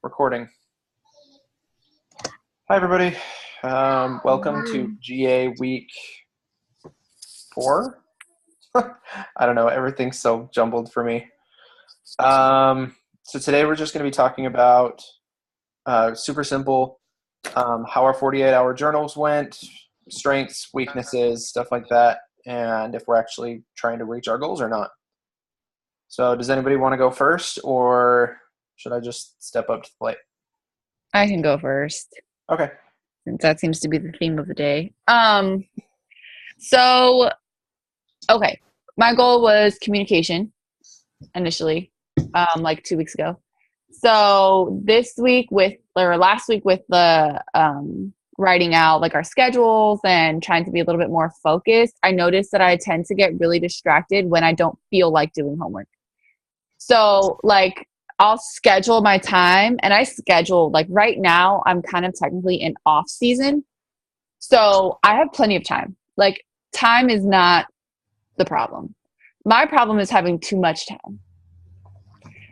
Recording. Hi, everybody. Welcome to GA week 4. I don't know. Everything's so jumbled for me. So today we're just going to be talking about super simple how our 48-hour journals went, strengths, weaknesses, stuff like that, and if we're actually trying to reach our goals or not. So does anybody want to go first, or should I just step up to the plate? I can go first, Okay. since that seems to be the theme of the day. So, okay. My goal was communication initially, like 2 weeks ago. So last week with the writing out like our schedules and trying to be a little bit more focused, I noticed that I tend to get really distracted when I don't feel like doing homework. So like I'll schedule my time, and I schedule like right now I'm kind of technically in off season. So I have plenty of time. Like time is not the problem. My problem is having too much time.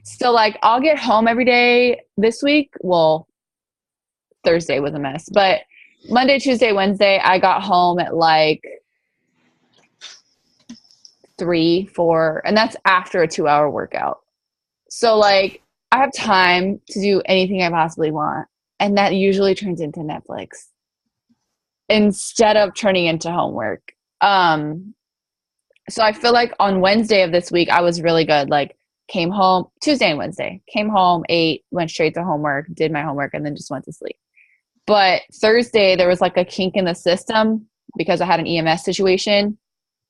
So like I'll get home every day this week. Well, Thursday was a mess, but Monday, Tuesday, Wednesday, I got home at like 3, 4, and that's after a 2-hour workout. So like I have time to do anything I possibly want. And that usually turns into Netflix instead of turning into homework. So I feel like on Wednesday of this week, I was really good. Like came home Tuesday and Wednesday, came home, ate, went straight to homework, did my homework, and then just went to sleep. But Thursday, there was like a kink in the system because I had an EMS situation.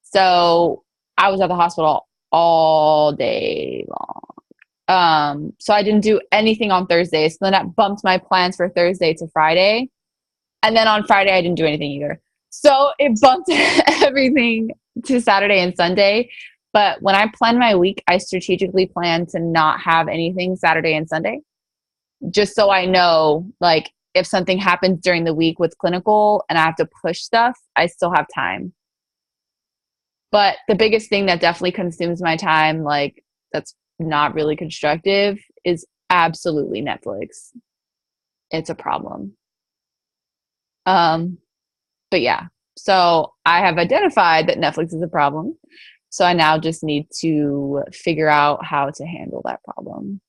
So I was at the hospital all day long. So I didn't do anything on Thursday. So then that bumped my plans for Thursday to Friday. And then on Friday, I didn't do anything either. So it bumped everything to Saturday and Sunday. But when I plan my week, I strategically plan to not have anything Saturday and Sunday, just so I know, like, if something happens during the week with clinical and I have to push stuff, I still have time. But the biggest thing that definitely consumes my time, like, that's not really constructive, is absolutely Netflix. It's a problem. But yeah, so I have identified that Netflix is a problem. So I now just need to figure out how to handle that problem.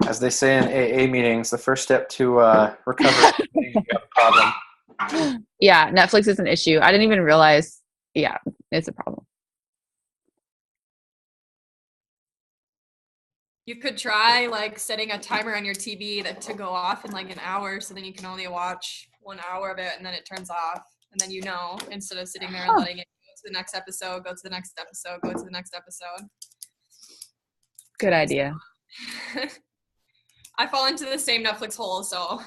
As they say in AA meetings, the first step to recovery is admitting you have a problem. Yeah, Netflix is an issue. I didn't even realize, yeah, it's a problem. You could try like setting a timer on your TV to go off in like an hour, so then you can only watch 1 hour of it and then it turns off. And then instead of sitting there and letting it go to the next episode, go to the next episode, go to the next episode. Good idea. I fall into the same Netflix hole, so.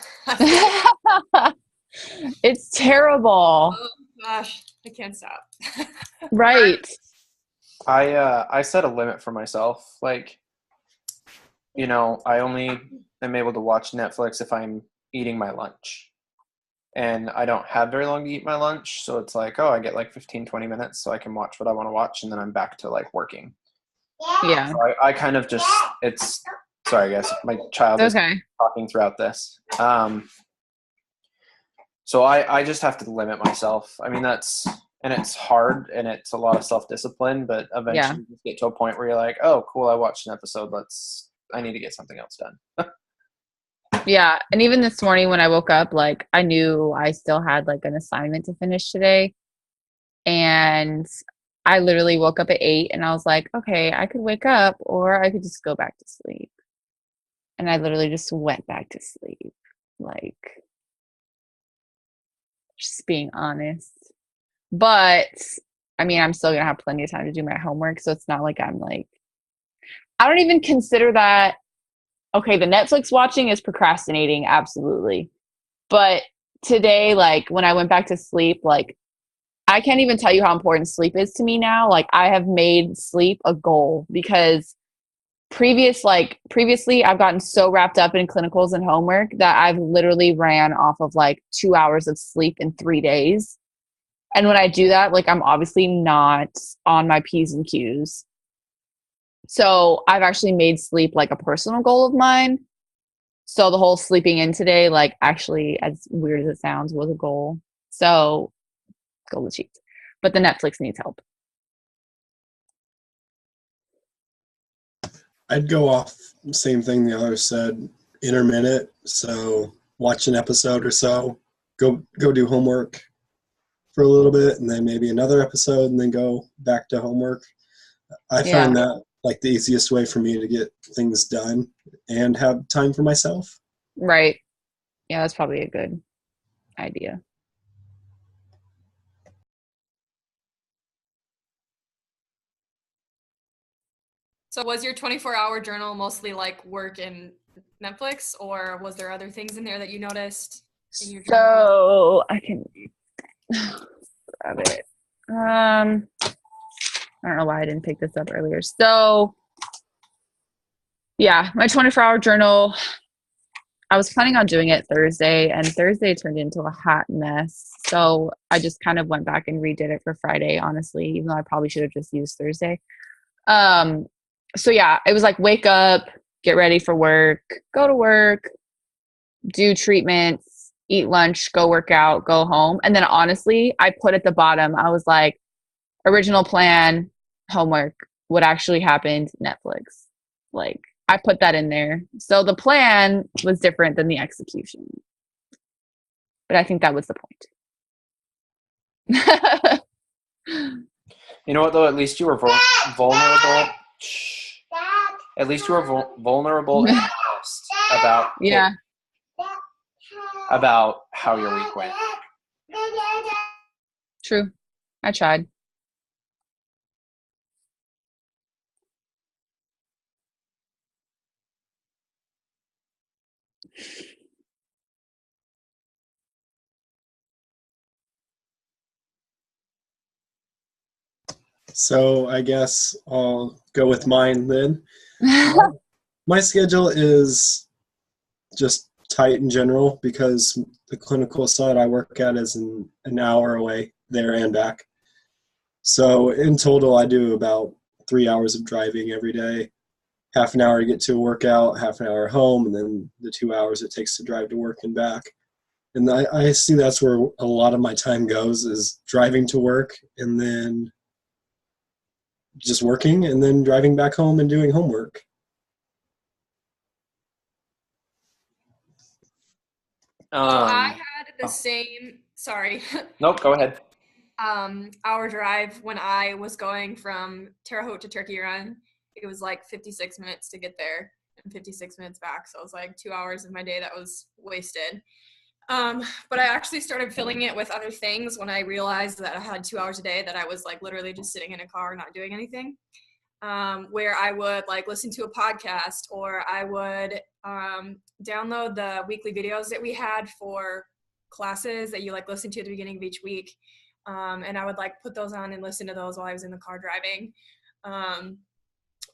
It's terrible. Oh gosh, I can't stop. Right. I set a limit for myself. Like, I only am able to watch Netflix if I'm eating my lunch. And I don't have very long to eat my lunch, so it's like, I get like 15, 20 minutes so I can watch what I want to watch, and then I'm back to like working. Yeah. So I kind of just, sorry guys, my child is talking throughout this. So I just have to limit myself. I mean, and it's hard, and it's a lot of self-discipline, but eventually you get to a point where you're like, oh, cool, I watched an episode. I need to get something else done. Yeah. And even this morning when I woke up, like I knew I still had like an assignment to finish today. And I literally woke up at 8 and I was like, okay, I could wake up or I could just go back to sleep. And I literally just went back to sleep. Like, just being honest. But I mean, I'm still going to have plenty of time to do my homework. So it's not like I don't even consider that. Okay, the Netflix watching is procrastinating, absolutely. But today, like when I went back to sleep, like I can't even tell you how important sleep is to me now. Like I have made sleep a goal because previously I've gotten so wrapped up in clinicals and homework that I've literally ran off of like 2 hours of sleep in 3 days. And when I do that, like I'm obviously not on my P's and Q's. So I've actually made sleep like a personal goal of mine. So the whole sleeping in today, like actually, as weird as it sounds, was a goal. So go the Chiefs. But the Netflix needs help. I'd go off the same thing the others said, intermittent. So watch an episode or so, go do homework for a little bit, and then maybe another episode, and then go back to homework. I Yeah. find that like the easiest way for me to get things done and have time for myself. Right. Yeah, that's probably a good idea. So was your 24-hour journal mostly like work and Netflix, or was there other things in there that you noticed in your journal? So I can grab it. I don't know why I didn't pick this up earlier. So yeah, my 24-hour journal, I was planning on doing it Thursday, and Thursday turned into a hot mess. So I just kind of went back and redid it for Friday, honestly, even though I probably should have just used Thursday. So yeah, it was like wake up, get ready for work, go to work, do treatments, eat lunch, go work out, go home. And then honestly, I put at the bottom, I was like, original plan, homework, what actually happened, Netflix. Like, I put that in there. So the plan was different than the execution. But I think that was the point. You know what, though? At least you were vulnerable. Shh. At least you were vulnerable and honest about Yeah. about how your week went. True. I tried. So I guess I'll go with mine then. My schedule is just tight in general because the clinical side I work at is an hour away there and back. So in total, I do about 3 hours of driving every day, half an hour to get to a workout, half an hour home, and then the 2 hours it takes to drive to work and back. And I see that's where a lot of my time goes, is driving to work and then just working and then driving back home and doing homework. So I had the same, sorry. Nope, go ahead. Hour drive when I was going from Terre Haute to Turkey Run. It was like 56 minutes to get there and 56 minutes back. So it was like 2 hours of my day that was wasted. But I actually started filling it with other things when I realized that I had 2 hours a day that I was like literally just sitting in a car not doing anything. Where I would like listen to a podcast, or I would download the weekly videos that we had for classes that you like listen to at the beginning of each week. And I would like put those on and listen to those while I was in the car driving.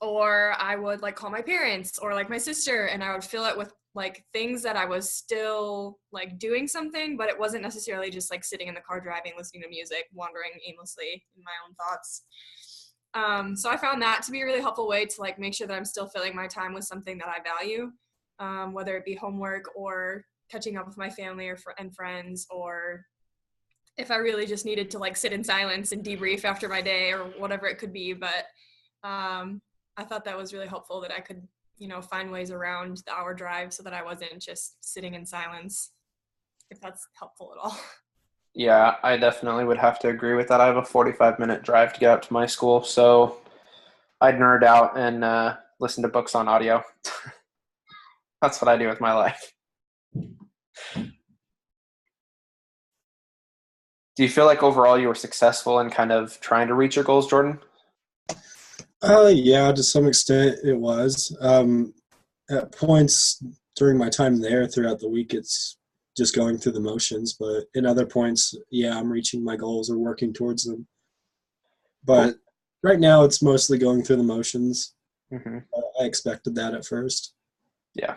Or I would like call my parents or like my sister, and I would fill it with like things that I was still like doing something, but it wasn't necessarily just like sitting in the car driving, listening to music, wandering aimlessly in my own thoughts. So I found that to be a really helpful way to like make sure that I'm still filling my time with something that I value, whether it be homework or catching up with my family and friends, or if I really just needed to like sit in silence and debrief after my day or whatever it could be. But I thought that was really helpful that I could, find ways around the hour drive so that I wasn't just sitting in silence, if that's helpful at all. Yeah, I definitely would have to agree with that. I have a 45-minute drive to get out to my school, so I'd nerd out and listen to books on audio. That's what I do with my life. Do you feel like overall you were successful in kind of trying to reach your goals, Jordan? Yeah, to some extent it was. At points during my time there throughout the week, it's just going through the motions, but in other points, yeah, I'm reaching my goals or working towards them. But right now it's mostly going through the motions. Mm-hmm. I expected that at first. Yeah.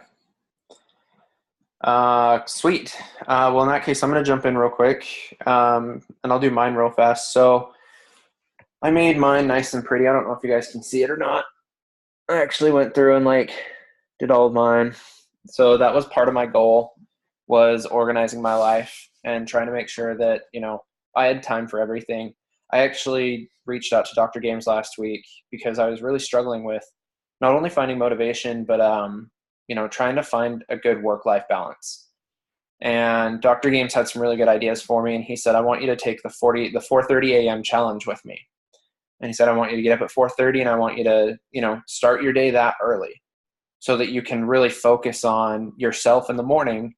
Sweet. Well, in that case, I'm going to jump in real quick, and I'll do mine real fast. So I made mine nice and pretty. I don't know if you guys can see it or not. I actually went through and did all of mine. So that was part of my goal, was organizing my life and trying to make sure that, I had time for everything. I actually reached out to Dr. Games last week because I was really struggling with not only finding motivation, but, trying to find a good work-life balance. And Dr. Games had some really good ideas for me. And he said, I want you to take the 4:30 a.m. challenge with me. And he said, I want you to get up at 4:30 and I want you to, start your day that early so that you can really focus on yourself in the morning,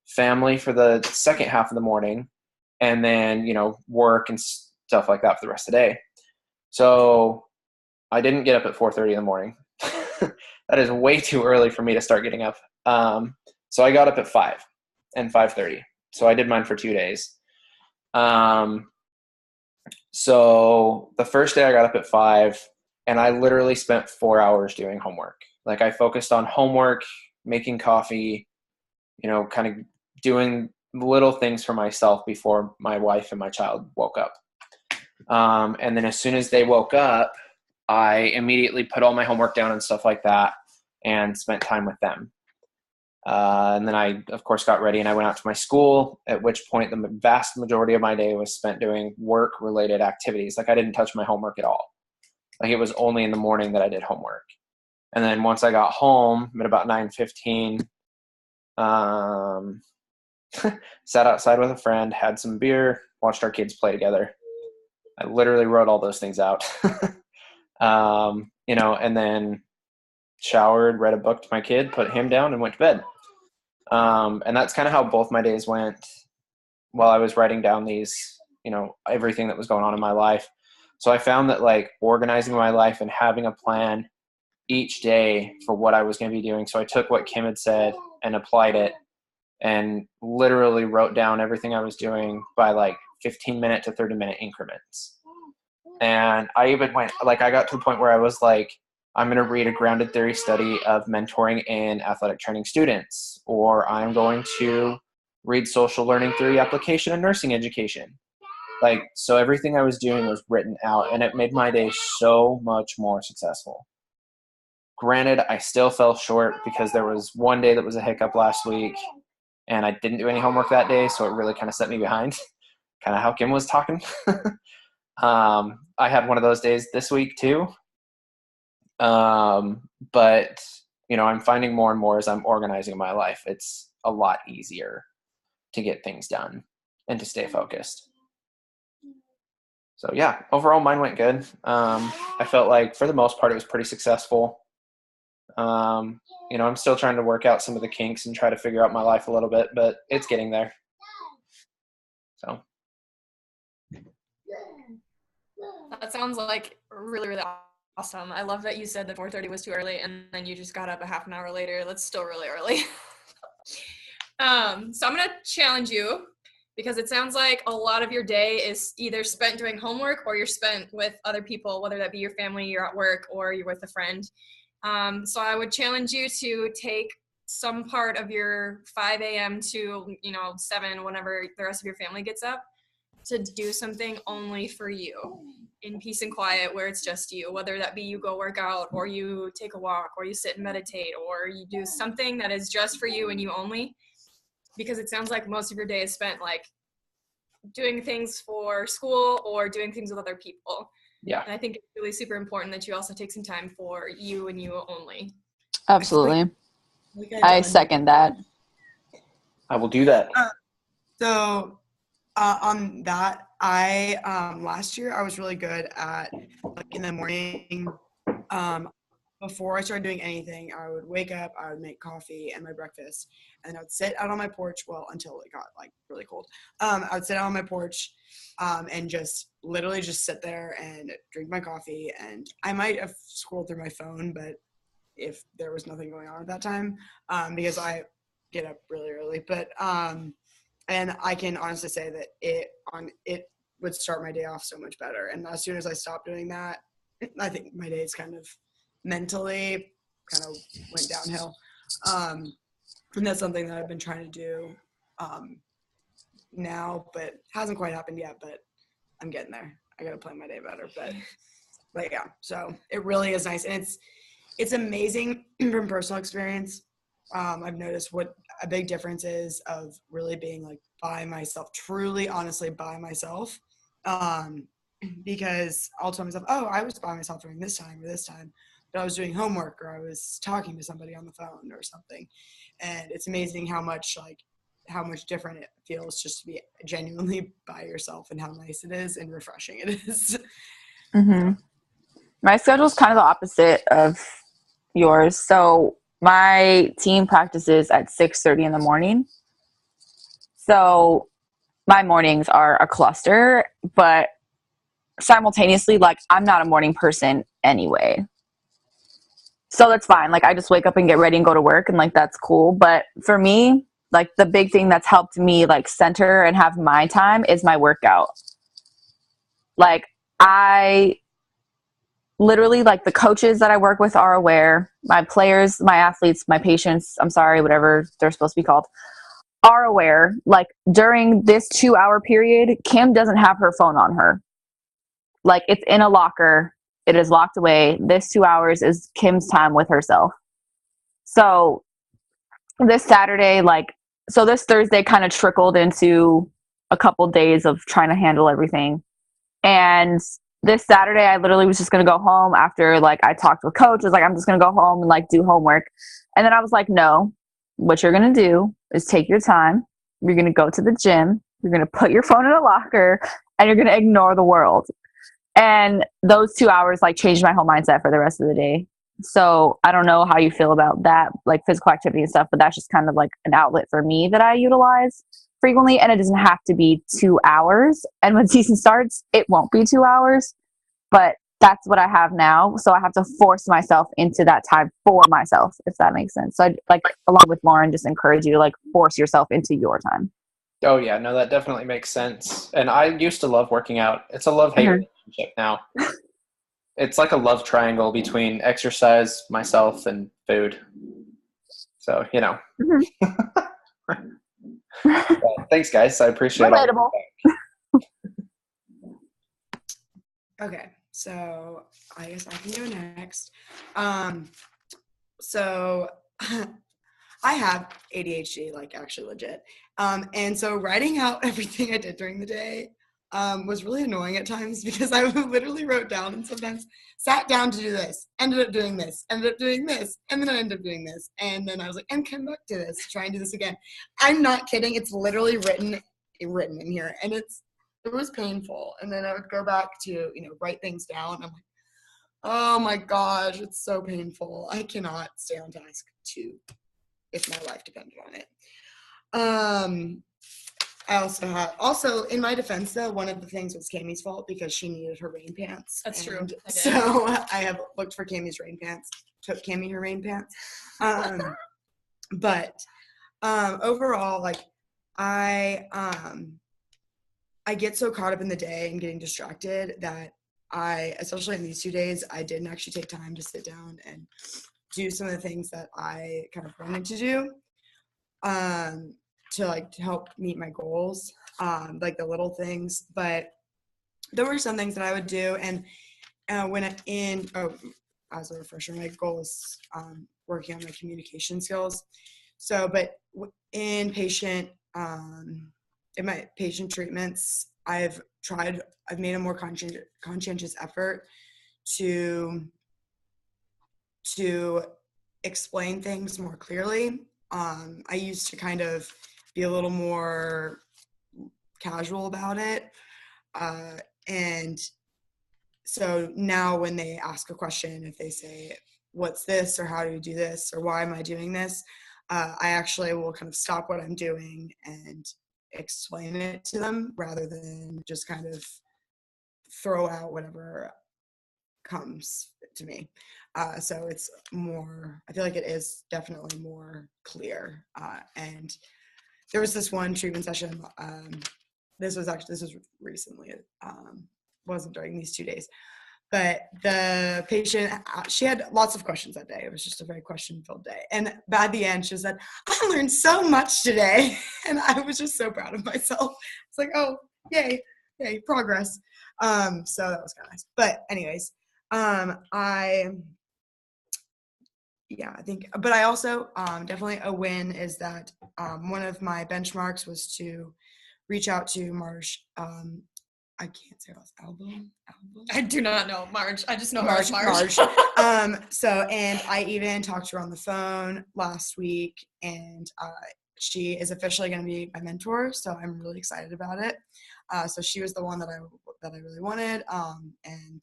family for the second half of the morning, and then, work and stuff like that for the rest of the day. So I didn't get up at 4:30 in the morning. That is way too early for me to start getting up. So I got up at 5 and 5:30. So I did mine for 2 days. So the first day I got up at 5 and I literally spent 4 hours doing homework. Like I focused on homework, making coffee, kind of doing little things for myself before my wife and my child woke up. And then as soon as they woke up, I immediately put all my homework down and stuff like that and spent time with them. And then I, of course, got ready and I went out to my school, at which point the vast majority of my day was spent doing work-related activities. Like I didn't touch my homework at all. Like it was only in the morning that I did homework. And then once I got home at about 9:15, sat outside with a friend, had some beer, watched our kids play together. I literally wrote all those things out. And then showered, read a book to my kid, put him down, and went to bed. And that's kind of how both my days went while I was writing down these, everything that was going on in my life. So I found that like organizing my life and having a plan each day for what I was going to be doing. So I took what Kim had said and applied it and literally wrote down everything I was doing by like 15-minute to 30-minute increments. And I even I got to the point where I was like, I'm going to read a grounded theory study of mentoring and athletic training students, or I'm going to read social learning theory application and nursing education. So everything I was doing was written out, and it made my day so much more successful. Granted, I still fell short because there was one day that was a hiccup last week, and I didn't do any homework that day, so it really kind of set me behind, kind of how Kim was talking. I had one of those days this week too. But I'm finding more and more as I'm organizing my life, it's a lot easier to get things done and to stay focused. So yeah, overall mine went good. I felt like for the most part, it was pretty successful. I'm still trying to work out some of the kinks and try to figure out my life a little bit, but it's getting there. So. That sounds like really, really awesome. I love that you said that 4:30 was too early and then you just got up a half an hour later. That's still really early. So I'm going to challenge you because it sounds like a lot of your day is either spent doing homework or you're spent with other people, whether that be your family, you're at work, or you're with a friend. So I would challenge you to take some part of your 5 a.m. to, 7, whenever the rest of your family gets up, to do something only for you in peace and quiet, where it's just you, whether that be you go work out or you take a walk or you sit and meditate or you do something that is just for you and you only, because it sounds like most of your day is spent like doing things for school or doing things with other people. Yeah. And I think it's really super important that you also take some time for you and you only. Absolutely. I second that. I will do that. On that, I last year I was really good at in the morning. Before I started doing anything, I would wake up, I would make coffee and my breakfast, and I would sit out on my porch. Well, until it got really cold, I would sit out on my porch and just literally just sit there and drink my coffee. And I might have scrolled through my phone, but if there was nothing going on at that time, because I get up really early, but and I can honestly say that it would start my day off so much better. And as soon as I stopped doing that, I think my days kind of mentally kind of went downhill. And that's something that I've been trying to do now, but hasn't quite happened yet, but I'm getting there. I got to plan my day better, but yeah, so it really is nice. And it's amazing from personal experience. I've noticed what a big difference is of really being like by myself, truly, honestly, by myself. Because I'll tell myself, oh, I was by myself during this time or this time, but I was doing homework or I was talking to somebody on the phone or something. And it's amazing how much different it feels just to be genuinely by yourself and how nice it is and refreshing it is. Mm-hmm. My schedule's kind of the opposite of yours. So my team practices at 6:30 in the morning. So my mornings are a cluster, but simultaneously, like, I'm not a morning person anyway. So that's fine. Like, I just wake up and get ready and go to work, and like that's cool. But for me, like, the big thing that's helped me like center and have my time is my workout. Like, I literally, like, the coaches that I work with are aware, my players, my athletes, my patients, I'm sorry, whatever they're supposed to be called, are aware. Like, during this 2-hour period, Kim doesn't have her phone on her. Like, it's in a locker, it is locked away. This 2 hours is Kim's time with herself. So this Saturday, like, so this Thursday kind of trickled into a couple days of trying to handle everything. And this Saturday, I literally was just going to go home after, like, I talked with coach. I was like, I'm just going to go home and, like, do homework. And then I was like, no, what you're going to do is take your time. You're going to go to the gym. You're going to put your phone in a locker and you're going to ignore the world. And those 2 hours, like, changed my whole mindset for the rest of the day. So I don't know how you feel about that, like physical activity and stuff, but that's just kind of like an outlet for me that I utilize frequently. And it doesn't have to be 2 hours. And when season starts, it won't be 2 hours, but that's what I have now. So I have to force myself into that time for myself, if that makes sense. So I, like, along with Lauren, just encourage you to like force yourself into your time. Oh yeah, no, that definitely makes sense. And I used to love working out. It's a love-hate relationship now. It's like a love triangle between exercise, myself, and food. So, you know. Well, thanks, guys. I appreciate it. Relatable. Okay, so I guess I can go next. So I have ADHD, like, actually legit. And so writing out everything I did during the day was really annoying at times because I literally wrote down and sometimes sat down to do this, ended up doing this, ended up doing this, and then I ended up doing this. And then I was like, and come back to this, try and do this again. I'm not kidding. It's literally written in here. And it was painful. And then I would go back to, write things down. I'm like, oh my gosh, it's so painful. I cannot stay on task if my life depended on it. I also in my defense though, one of the things was Cammie's fault because she needed her rain pants. That's true. So I have looked for Cammie's rain pants, took Cammie her rain pants. But overall, like, I get so caught up in the day and getting distracted that especially in these 2 days, I didn't actually take time to sit down and do some of the things that I kind of wanted to do to help meet my goals, like the little things. But there were some things that I would do. And as a refresher, my goal is working on my communication skills. So, but in my patient treatments, I've made a more conscientious effort to explain things more clearly. I used to kind of be a little more casual about it. And so now when they ask a question, if they say, what's this, or how do you do this, or why am I doing this? I actually will kind of stop what I'm doing and explain it to them rather than just kind of throw out whatever comes to me. So it's more, I feel like it is definitely more clear. And there was this one treatment session. This was recently. It wasn't during these 2 days. But the patient, she had lots of questions that day. It was just a very question-filled day. And by the end, she said, I learned so much today. And I was just so proud of myself. It's like, oh, yay, progress. So that was kind of nice. But anyways, yeah, I think, but I also definitely a win is that one of my benchmarks was to reach out to Marsh. I can't say last album. I do not know Marge. I just know Marsh. her as Marge. So, and I even talked to her on the phone last week, and she is officially going to be my mentor. So I'm really excited about it. So she was the one that I really wanted. And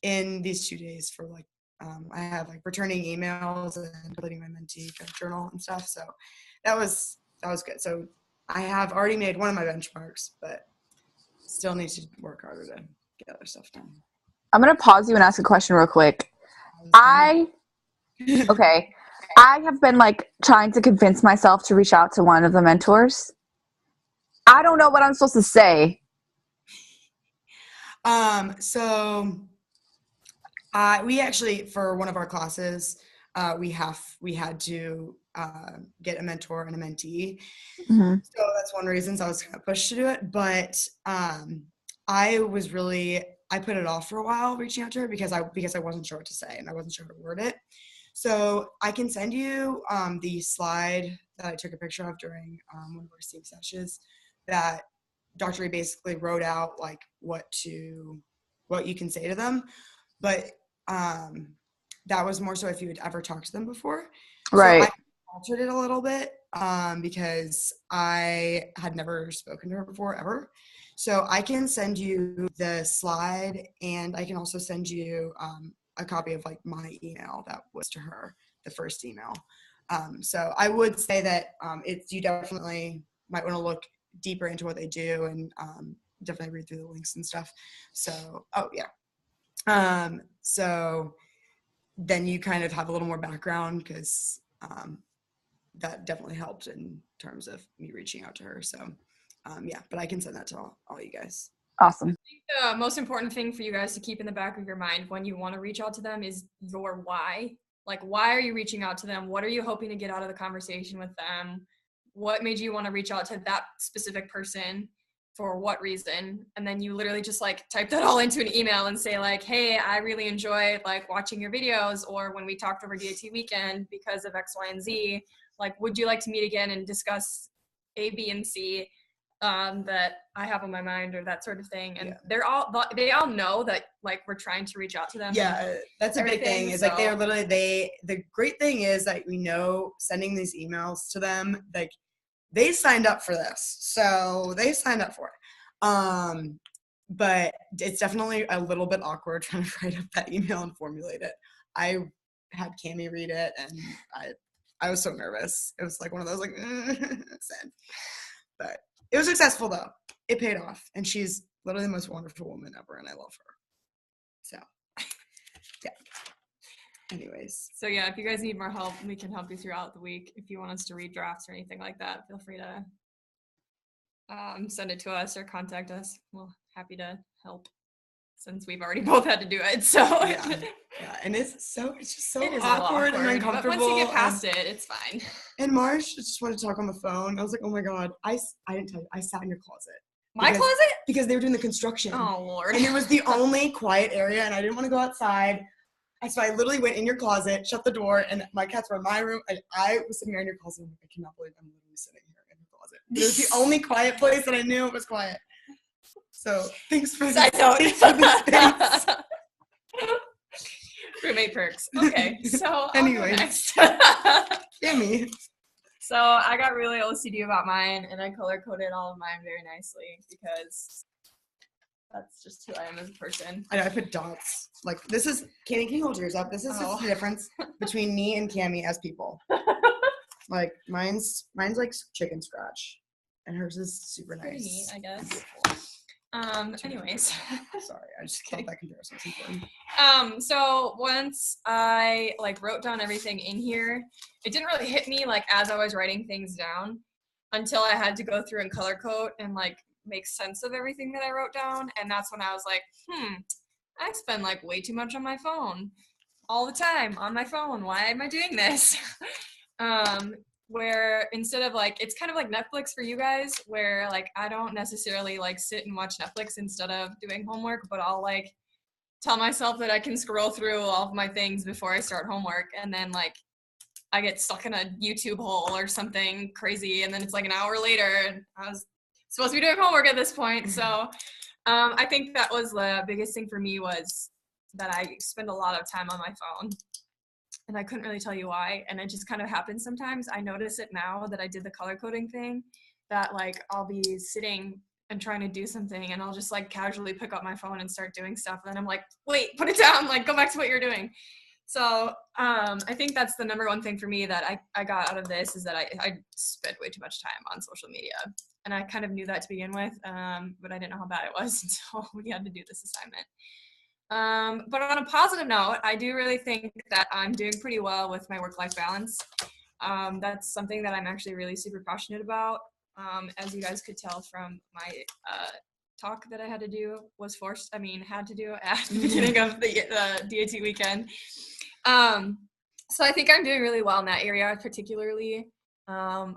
in these 2 days for like, I have like returning emails and completing my mentee kind of journal and stuff. So that was good. So I have already made one of my benchmarks, but still need to work harder to get other stuff done. I'm going to pause you and ask a question real quick. I have been like trying to convince myself to reach out to one of the mentors. I don't know what I'm supposed to say. So we actually, for one of our classes, we had to get a mentor and a mentee. Mm-hmm. So that's one reason I was kind of pushed to do it. But I put it off for a while reaching out to her because I wasn't sure what to say and I wasn't sure how to word it. So I can send you the slide that I took a picture of during one of our Steam sessions that Dr. Reed basically wrote out like what you can say to them. But that was more so if you had ever talked to them before. Right. So I altered it a little bit because I had never spoken to her before ever. So I can send you the slide, and I can also send you a copy of like my email that was to her, the first email. So I would say that you definitely might want to look deeper into what they do and definitely read through the links and stuff. So, so then you kind of have a little more background because that definitely helped in terms of me reaching out to her. So, but I can send that to all you guys. Awesome. I think the most important thing for you guys to keep in the back of your mind when you want to reach out to them is your why. Like, why are you reaching out to them? What are you hoping to get out of the conversation with them? What made you want to reach out to that specific person? For what reason? And then you literally just like type that all into an email and say like, hey, I really enjoyed like watching your videos, or when we talked over DAT weekend because of X, Y, and Z, like, would you like to meet again and discuss A, B, and C that I have on my mind, or that sort of thing. And they all know that like we're trying to reach out to them. Yeah, that's a big thing. Is like they are literally the great thing is that we know sending these emails to them, like they signed up for this, so they signed up for it. But it's definitely a little bit awkward trying to write up that email and formulate it. I had Cammie read it, and I was so nervous. It was like one of those like sad. But it was successful though. It paid off, and she's literally the most wonderful woman ever, and I love her. So, yeah. Anyways. So yeah, if you guys need more help, we can help you throughout the week. If you want us to read drafts or anything like that, feel free to send it to us or contact us. We're happy to help since we've already both had to do it. So yeah, and it's just so awkward and uncomfortable. But once you get past it, it's fine. And Marsh just wanted to talk on the phone. I was like, oh my god, I didn't tell you, I sat in your closet. My closet? Because they were doing the construction. Oh Lord. And it was the only quiet area, and I didn't want to go outside. So I literally went in your closet, shut the door, and my cats were in my room. And I was sitting there in your closet. I'm like, I cannot believe I'm literally sitting here in your closet. It was the only quiet place that I knew it was quiet. So thanks for the space. Roommate perks. Okay, so anyway, next. Gimme. So I got really OCD about mine, and I color coded all of mine very nicely because that's just who I am as a person. I know, I put dots. Like, this is, can you hold yours up? This is the difference between me and Cammie as people. Like, mine's like chicken scratch, and hers is super nice. Pretty neat, I guess. Anyways. Sorry, I just thought that comparison was important. So once I like wrote down everything in here, it didn't really hit me like as I was writing things down until I had to go through and color code and like make sense of everything that I wrote down. And that's when I was like, I spend like way too much on my phone all the time on my phone. Why am I doing this? Where instead of like, it's kind of like Netflix for you guys, where like I don't necessarily like sit and watch Netflix instead of doing homework, but I'll like tell myself that I can scroll through all of my things before I start homework, and then like I get stuck in a YouTube hole or something crazy, and then it's like an hour later, and I was supposed to be doing homework at this point. So I think that was the biggest thing for me, was that I spend a lot of time on my phone, and I couldn't really tell you why. And it just kind of happens sometimes. I notice it now that I did the color coding thing, that like I'll be sitting and trying to do something, and I'll just like casually pick up my phone and start doing stuff. And then I'm like, wait, put it down, like go back to what you're doing. So I think that's the number one thing for me that I got out of this, is that I spent way too much time on social media. And I kind of knew that to begin with, but I didn't know how bad it was until we had to do this assignment. But on a positive note, I do really think that I'm doing pretty well with my work-life balance. That's something that I'm actually really super passionate about. As you guys could tell from my talk that I had to do had to do at the beginning of the DAT weekend. So I think I'm doing really well in that area, particularly. Have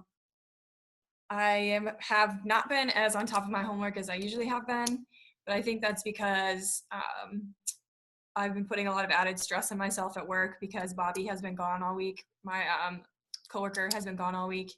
not been as on top of my homework as I usually have been, but I think that's because I've been putting a lot of added stress on myself at work, because Bobby has been gone all week. My coworker has been gone all week,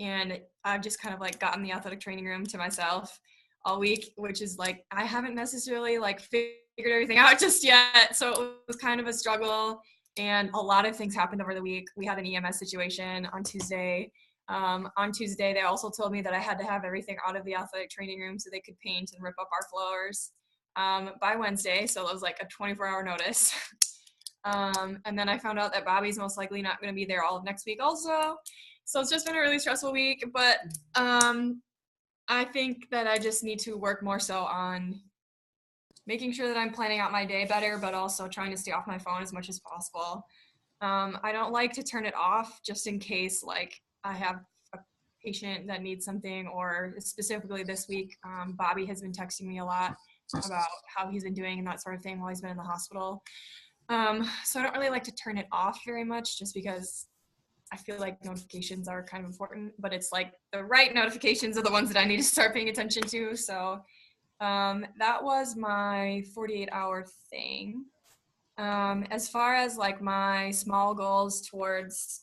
and I've just kind of like gotten the athletic training room to myself all week, which is like, I haven't necessarily like figured everything out just yet. So it was kind of a struggle, and a lot of things happened over the week. We had an EMS situation on Tuesday. On Tuesday, they also told me that I had to have everything out of the athletic training room so they could paint and rip up our floors by Wednesday. So it was like a 24-hour notice. And then I found out that Bobby's most likely not going to be there all of next week also. So it's just been a really stressful week. But I think that I just need to work more so on making sure that I'm planning out my day better, but also trying to stay off my phone as much as possible. I don't like to turn it off just in case like I have a patient that needs something, or specifically this week, Bobby has been texting me a lot about how he's been doing and that sort of thing while he's been in the hospital. So I don't really like to turn it off very much, just because I feel like notifications are kind of important, but it's like the right notifications are the ones that I need to start paying attention to. So that was my 48-hour thing. As far as like my small goals towards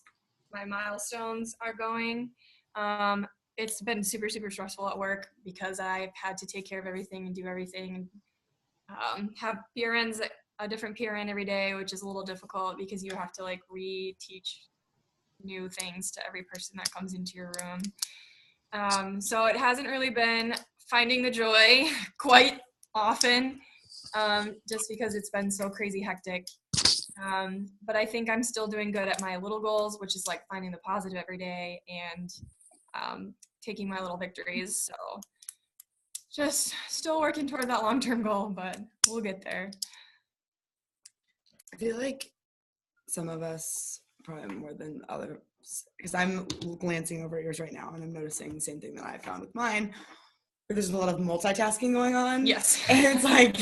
my milestones are going, it's been super, super stressful at work, because I've had to take care of everything and do everything, and have PRNs, a different PRN every day, which is a little difficult because you have to like reteach new things to every person that comes into your room. So it hasn't really been finding the joy quite often, just because it's been so crazy hectic. But I think I'm still doing good at my little goals, which is like finding the positive every day and taking my little victories. So just still working toward that long-term goal, but we'll get there. I feel like some of us, probably more than others, because I'm glancing over yours right now and I'm noticing the same thing that I found with mine, where there's a lot of multitasking going on. Yes. And it's like,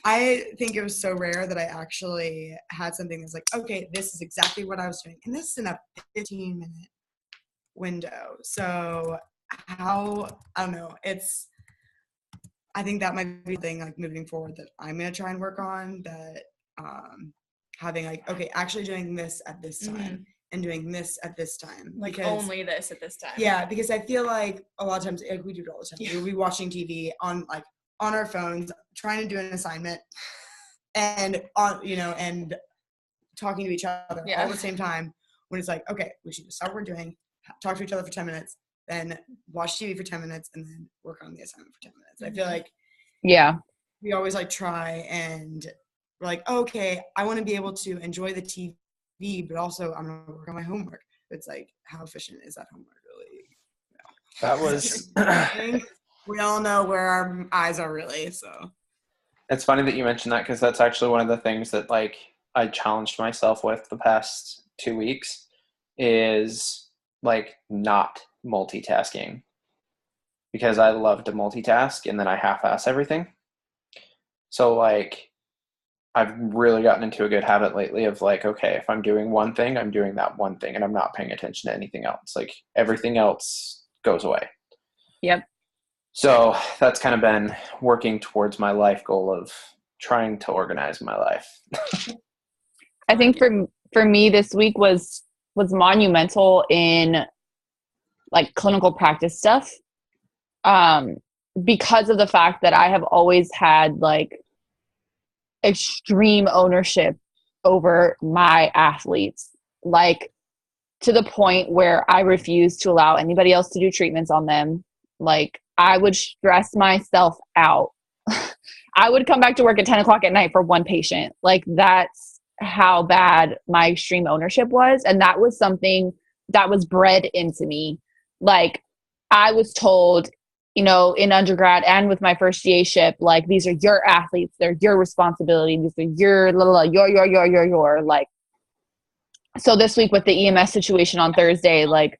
I think it was so rare that I actually had something that's like, okay, this is exactly what I was doing. And this is in a 15-minute window. So I don't know, I think that might be the thing like moving forward that I'm going to try and work on, that having like, okay, actually doing this at this time and doing this at this time. Like because, only this at this time. Yeah, because I feel like a lot of times, like we do it all the time. Yeah. We'll be watching TV on our phones, trying to do an assignment, and and talking to each other all at the same time. When it's like, okay, we should just stop what we're doing, talk to each other for 10 minutes, then watch TV for 10 minutes, and then work on the assignment for 10 minutes. I feel like we always like try and we're like, oh, okay, I want to be able to enjoy the TV, but also I'm going to work on my homework. It's like, how efficient is that homework really? That was we all know where our eyes are really, so. It's funny that you mentioned that, because that's actually one of the things that like I challenged myself with the past 2 weeks, is like not multitasking, because I love to multitask and then I half-ass everything. So like I've really gotten into a good habit lately of like, okay, if I'm doing one thing, I'm doing that one thing and I'm not paying attention to anything else. Like everything else goes away. Yep. So that's kind of been working towards my life goal of trying to organize my life. I think for me this week was was monumental in like clinical practice stuff. Because of the fact that I have always had like extreme ownership over my athletes, like to the point where I refuse to allow anybody else to do treatments on them. Like I would stress myself out. I would come back to work at 10 o'clock at night for one patient. Like that's how bad my extreme ownership was. And that was something that was bred into me. Like I was told, you know, in undergrad and with my first GA ship, like, these are your athletes. They're your responsibility. These are your, like, so this week with the EMS situation on Thursday, like,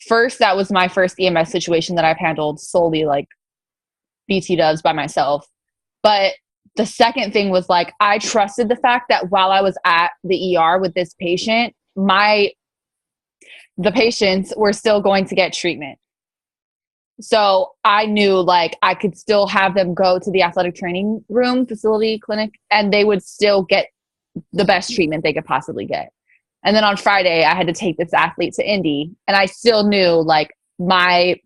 first, that was my first EMS situation that I've handled solely, like, BT dubs by myself. But the second thing was, like, I trusted the fact that while I was at the ER with this patient, the patients were still going to get treatment. So I knew like I could still have them go to the athletic training room, facility, clinic, and they would still get the best treatment they could possibly get. And then on Friday, I had to take this athlete to Indy, and I still knew like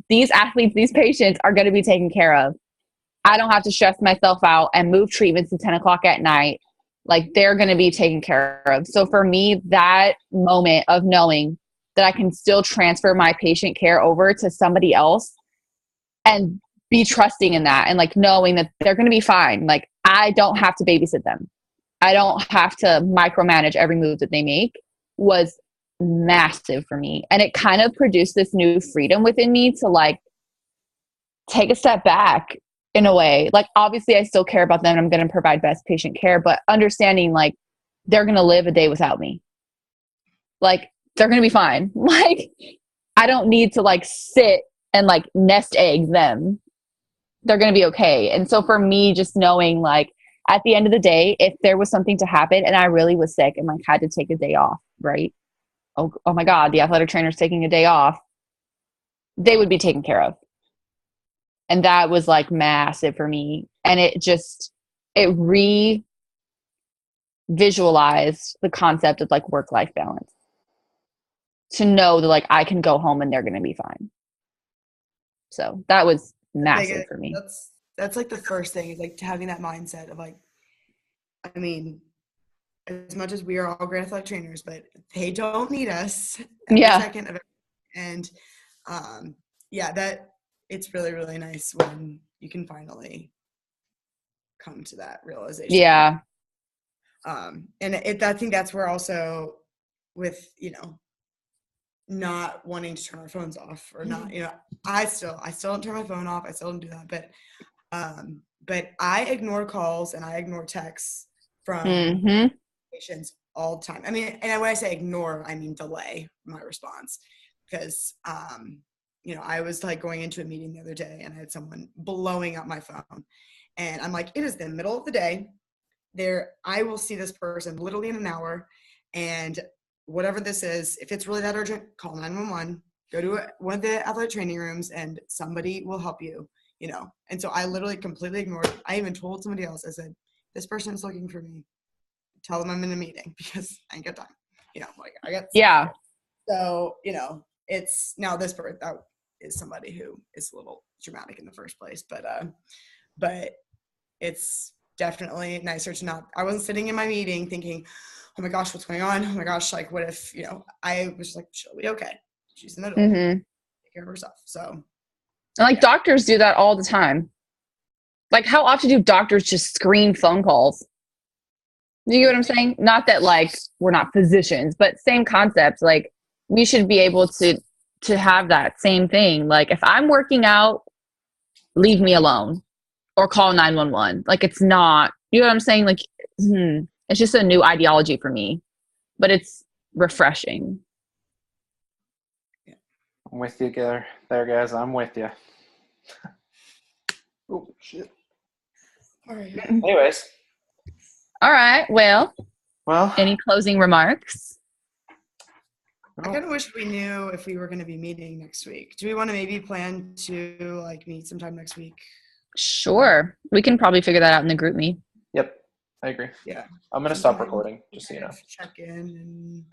these athletes, these patients are going to be taken care of. I don't have to stress myself out and move treatments to 10 o'clock at night. Like they're going to be taken care of. So for me, that moment of knowing that I can still transfer my patient care over to somebody else and be trusting in that, and like knowing that they're going to be fine. Like I don't have to babysit them. I don't have to micromanage every move that they make, was massive for me. And it kind of produced this new freedom within me to like take a step back in a way. Like obviously I still care about them and I'm going to provide best patient care, but understanding like they're going to live a day without me. Like they're going to be fine. Like I don't need to like sit and like nest egg them. They're going to be okay. And so for me, just knowing like at the end of the day, if there was something to happen and I really was sick and like had to take a day off, right? Oh my God, the athletic trainer's taking a day off. They would be taken care of. And that was like massive for me. And it visualized the concept of like work-life balance, to know that like I can go home and they're going to be fine. So that was massive for me. That's like the first thing, is like having that mindset of like, I mean, as much as we are all great athletic trainers, but they don't need us every second of it. And that it's really, really nice when you can finally come to that realization. Yeah. And I think that's where also with, you know, not wanting to turn our phones off or not, you know, I still don't turn my phone off. I still don't do that. But I ignore calls and I ignore texts from patients all the time. I mean, and when I say ignore, I mean delay my response, because, you know, I was like going into a meeting the other day and I had someone blowing up my phone, and I'm like, it is the middle of the day. I will see this person literally in an hour, and whatever this is, if it's really that urgent, call 911, go to one of the athletic training rooms and somebody will help you, you know? And so I literally completely ignored it. I even told somebody else, I said, this person's looking for me. Tell them I'm in a meeting because I ain't got time. You know, like I got. Yeah. So, you know, it's now this person that is somebody who is a little dramatic in the first place, but it's definitely nicer to not, I wasn't sitting in my meeting thinking, oh my gosh, what's going on? Oh my gosh, like what if, you know, I was like, she'll be okay. She's in the middle. Take care of herself. So. And like doctors do that all the time. Like how often do doctors just screen phone calls? Do you get what I'm saying? Not that like we're not physicians, but same concept. Like we should be able to have that same thing. Like if I'm working out, leave me alone or call 911. Like it's not, you know what I'm saying? Like, it's just a new ideology for me, but it's refreshing. I'm with you there, guys. I'm with you. Oh, shit. All right. Anyways. All right. Well, Well, any closing remarks? I kind of wish we knew if we were going to be meeting next week. Do we want to maybe plan to like meet sometime next week? Sure. We can probably figure that out in the group meet. Yep. I agree. Yeah. I'm going to stop recording, just so you know. Check in and